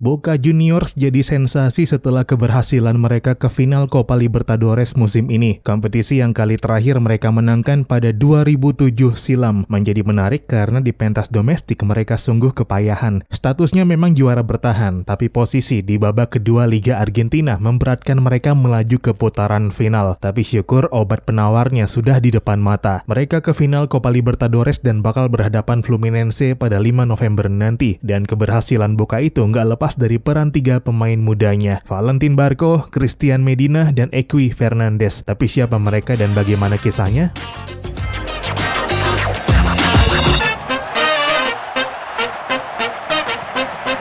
Boca Juniors jadi sensasi setelah keberhasilan mereka ke final Copa Libertadores musim ini. Kompetisi yang kali terakhir mereka menangkan pada 2007 silam. Menjadi menarik karena di pentas domestik mereka sungguh kepayahan. Statusnya memang juara bertahan, tapi posisi di babak kedua Liga Argentina memberatkan mereka melaju ke putaran final. Tapi syukur obat penawarnya sudah di depan mata. Mereka ke final Copa Libertadores dan bakal berhadapan Fluminense pada 5 November nanti. Dan keberhasilan Boca itu nggak lepas dari peran 3 pemain mudanya, Valentin Barco, Cristian Medina, dan Equi Fernandez. Tapi siapa mereka dan bagaimana kisahnya?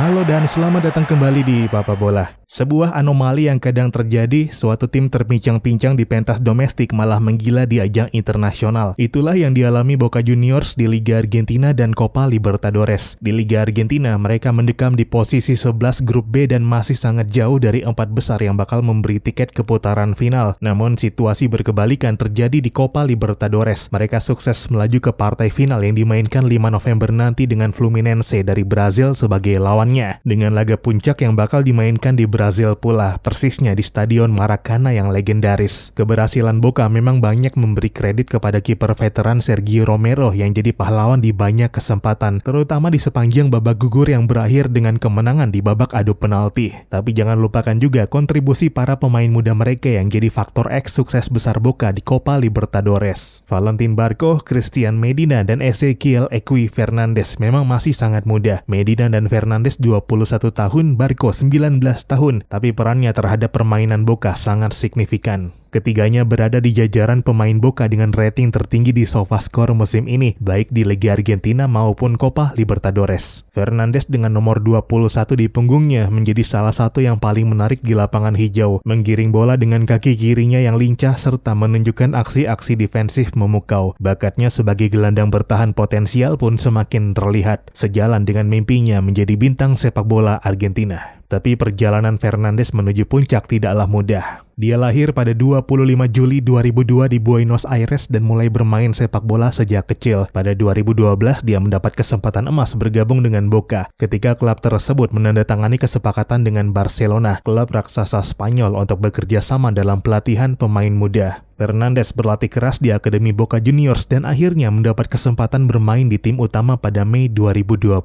Halo dan selamat datang kembali di Papa Bola. Sebuah anomali yang kadang terjadi, suatu tim terpincang-pincang di pentas domestik malah menggila di ajang internasional. Itulah yang dialami Boca Juniors di Liga Argentina dan Copa Libertadores. Di Liga Argentina, mereka mendekam di posisi 11 grup B dan masih sangat jauh dari 4 besar yang bakal memberi tiket ke putaran final. Namun situasi berkebalikan terjadi di Copa Libertadores. Mereka sukses melaju ke partai final yang dimainkan 5 November nanti dengan Fluminense dari Brazil sebagai lawannya. Dengan laga puncak yang bakal dimainkan di Brazil pula, persisnya di Stadion Maracana yang legendaris. Keberhasilan Boca memang banyak memberi kredit kepada kiper veteran Sergio Romero yang jadi pahlawan di banyak kesempatan, terutama di sepanjang babak gugur yang berakhir dengan kemenangan di babak adu penalti. Tapi jangan lupakan juga kontribusi para pemain muda mereka yang jadi faktor X sukses besar Boca di Copa Libertadores. Valentin Barco, Cristian Medina, dan Ezequiel Equi Fernandez memang masih sangat muda. Medina dan Fernandez 21 tahun, Barco 19 tahun. Tapi perannya terhadap permainan Boca sangat signifikan. Ketiganya berada di jajaran pemain Boca dengan rating tertinggi di SofaScore musim ini, baik di Liga Argentina maupun Copa Libertadores. Fernandez dengan nomor 21 di punggungnya menjadi salah satu yang paling menarik di lapangan hijau, menggiring bola dengan kaki kirinya yang lincah serta menunjukkan aksi-aksi defensif memukau. Bakatnya sebagai gelandang bertahan potensial pun semakin terlihat, sejalan dengan mimpinya menjadi bintang sepak bola Argentina. Tapi perjalanan Fernandez menuju puncak tidaklah mudah. Dia lahir pada 25 Juli 2002 di Buenos Aires dan mulai bermain sepak bola sejak kecil. Pada 2012 dia mendapat kesempatan emas bergabung dengan Boca ketika klub tersebut menandatangani kesepakatan dengan Barcelona, klub raksasa Spanyol, untuk bekerja sama dalam pelatihan pemain muda. Fernandez berlatih keras di Akademi Boca Juniors dan akhirnya mendapat kesempatan bermain di tim utama pada Mei 2021.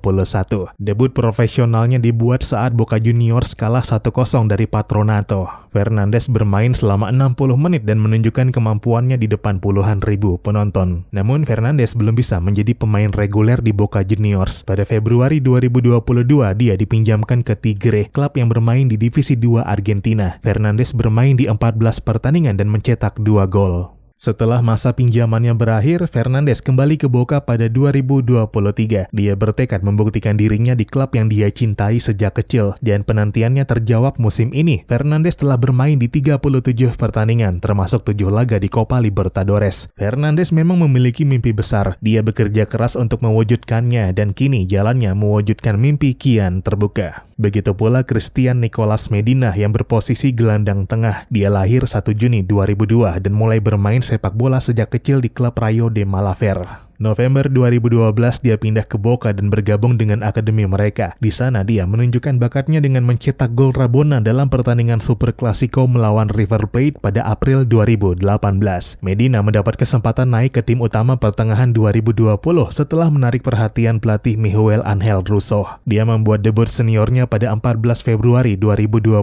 Debut profesionalnya dibuat saat Boca Juniors kalah 1-0 dari Patronato. Fernandez bermain selama 60 menit dan menunjukkan kemampuannya di depan puluhan ribu penonton. Namun Fernandez belum bisa menjadi pemain reguler di Boca Juniors. Pada Februari 2022 dia dipinjamkan ke Tigre, klub yang bermain di Divisi 2 Argentina. Fernandez bermain di 14 pertandingan dan mencetak 2 gol. Setelah masa pinjamannya berakhir, Fernandez kembali ke Boca pada 2023. Dia bertekad membuktikan dirinya di klub yang dia cintai sejak kecil, dan penantiannya terjawab musim ini. Fernandez telah bermain di 37 pertandingan, termasuk 7 laga di Copa Libertadores. Fernandez memang memiliki mimpi besar. Dia bekerja keras untuk mewujudkannya, dan kini jalannya mewujudkan mimpi kian terbuka. Begitu pula Cristian Nicolas Medina yang berposisi gelandang tengah. Dia lahir 1 Juni 2002 dan mulai bermain sepak bola sejak kecil di klub Rayo de Malaver. November 2012 dia pindah ke Boca dan bergabung dengan akademi mereka. Di sana dia menunjukkan bakatnya dengan mencetak gol Rabona dalam pertandingan Super Clasico melawan River Plate pada April 2018. Medina mendapat kesempatan naik ke tim utama pertengahan 2020 setelah menarik perhatian pelatih Miguel Ángel Russo. Dia membuat debut seniornya pada 14 Februari 2021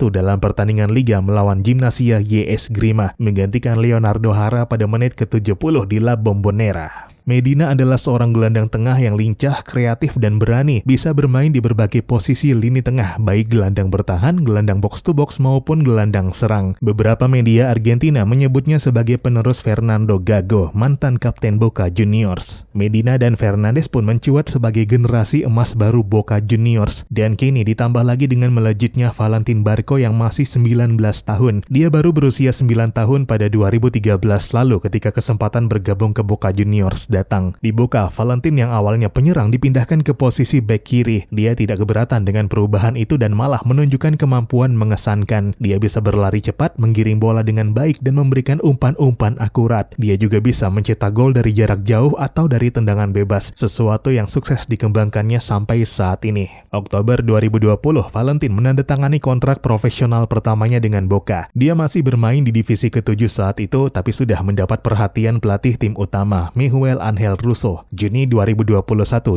dalam pertandingan Liga melawan Gimnasia YS Grima, menggantikan Leonardo Jara pada menit ke-70 di La Bombonera. Medina adalah seorang gelandang tengah yang lincah, kreatif, dan berani. Bisa bermain di berbagai posisi lini tengah, baik gelandang bertahan, gelandang box-to-box, maupun gelandang serang. Beberapa media Argentina menyebutnya sebagai penerus Fernando Gago, mantan kapten Boca Juniors. Medina dan Fernandez pun mencuat sebagai generasi emas baru Boca Juniors. Dan kini ditambah lagi dengan melejitnya Valentin Barco yang masih 19 tahun. Dia baru berusia 9 tahun pada 2013 lalu ketika kesempatan bergabung ke Boca Juniors datang. Di Boca, Valentin yang awalnya penyerang dipindahkan ke posisi bek kiri. Dia tidak keberatan dengan perubahan itu dan malah menunjukkan kemampuan mengesankan. Dia bisa berlari cepat, menggiring bola dengan baik, dan memberikan umpan-umpan akurat. Dia juga bisa mencetak gol dari jarak jauh atau dari tendangan bebas, sesuatu yang sukses dikembangkannya sampai saat ini. Oktober 2020, Valentin menandatangani kontrak profesional pertamanya dengan Boca. Dia masih bermain di divisi ke-7 saat itu, tapi sudah mendapat perhatian pelatih tim utama, Miguel Angel Russo. Juni 2021,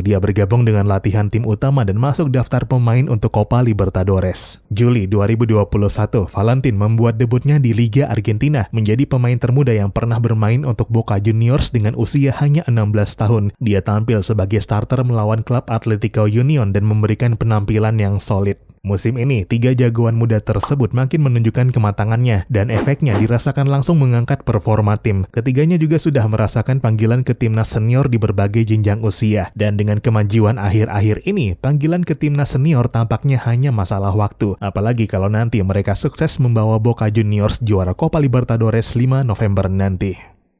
dia bergabung dengan latihan tim utama dan masuk daftar pemain untuk Copa Libertadores. Juli 2021, Valentin membuat debutnya di Liga Argentina, menjadi pemain termuda yang pernah bermain untuk Boca Juniors dengan usia hanya 16 tahun. Dia tampil sebagai starter melawan klub Atletico Union dan memberikan penampilan yang solid. Musim ini, 3 jagoan muda tersebut makin menunjukkan kematangannya dan efeknya dirasakan langsung mengangkat performa tim. Ketiganya juga sudah merasakan panggilan ke timnas senior di berbagai jenjang usia. Dan dengan kemajuan akhir-akhir ini, panggilan ke timnas senior tampaknya hanya masalah waktu. Apalagi kalau nanti mereka sukses membawa Boca Juniors juara Copa Libertadores 5 November nanti.